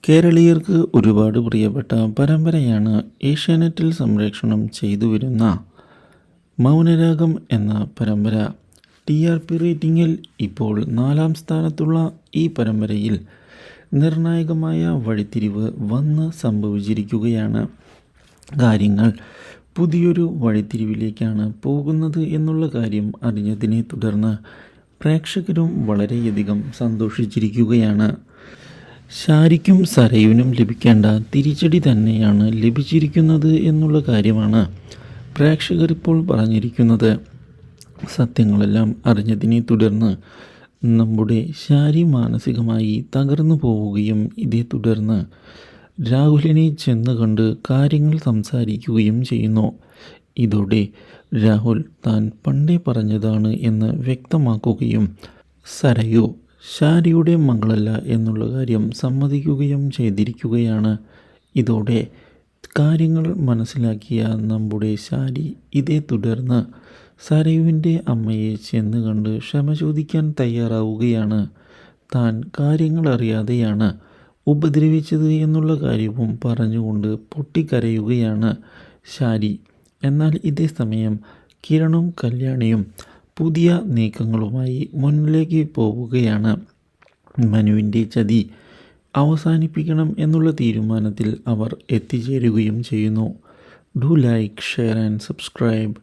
കേരളീയർക്ക് ഒരുപാട് പ്രിയപ്പെട്ട പരമ്പരയാണ് ഏഷ്യാനെറ്റിൽ സംപ്രേഷണം ചെയ്തുവരുന്ന മൗനരാഗം എന്ന പരമ്പര. TRP റേറ്റിംഗിൽ ഇപ്പോൾ 4-ാം സ്ഥാനത്തുള്ള ഈ പരമ്പരയിൽ നിർണായകമായ വഴിത്തിരിവ് വന്ന് സംഭവിച്ചിരിക്കുകയാണ്. കാര്യങ്ങൾ പുതിയൊരു വഴിത്തിരിവിലേക്കാണ് പോകുന്നത് എന്നുള്ള കാര്യം അറിഞ്ഞതിനെ തുടർന്ന് പ്രേക്ഷകരും വളരെയധികം സന്തോഷിച്ചിരിക്കുകയാണ്. ഷാരിക്കും സരയുവിനും ലഭിക്കേണ്ട തിരിച്ചടി തന്നെയാണ് ലഭിച്ചിരിക്കുന്നത് എന്നുള്ള കാര്യമാണ് പ്രേക്ഷകർ ഇപ്പോൾ പറഞ്ഞിരിക്കുന്നത്. സത്യങ്ങളെല്ലാം അറിഞ്ഞതിനെ തുടർന്ന് നമ്മുടെ ഷാരി മാനസികമായി തകർന്നു പോവുകയും ഇതേ തുടർന്ന് രാഹുലിനെ ചെന്ന് കണ്ട് കാര്യങ്ങൾ സംസാരിക്കുകയും ചെയ്യുന്നു. ഇതോടെ രാഹുൽ താൻ പണ്ടേ പറഞ്ഞതാണ് എന്ന് വ്യക്തമാക്കുകയും സരയു ഷാരിയുടെ മകളല്ല എന്നുള്ള കാര്യം സമ്മതിക്കുകയും ചെയ്തിരിക്കുകയാണ്. ഇതോടെ കാര്യങ്ങൾ മനസ്സിലാക്കിയ നമ്മുടെ ഷാരി ഇതേ തുടർന്ന് സരയുവിൻ്റെ അമ്മയെ ചെന്ന് കണ്ട് ക്ഷമ ചോദിക്കാൻ തയ്യാറാവുകയാണ്. താൻ കാര്യങ്ങൾ അറിയാതെയാണ് ഉപദ്രവിച്ചത് എന്നുള്ള കാര്യവും പറഞ്ഞുകൊണ്ട് പൊട്ടിക്കരയുകയാണ് ഷാരി. എന്നാൽ ഇതേ സമയം കിരണും കല്യാണിയും പുതിയ നീക്കങ്ങളുമായി മുന്നിലേക്ക് പോവുകയാണ്. മനുവിൻ്റെ ചതി അവസാനിപ്പിക്കണം എന്നുള്ള തീരുമാനത്തിൽ അവർ എത്തിച്ചേരുകയും ചെയ്യുന്നു. Do like, share and subscribe.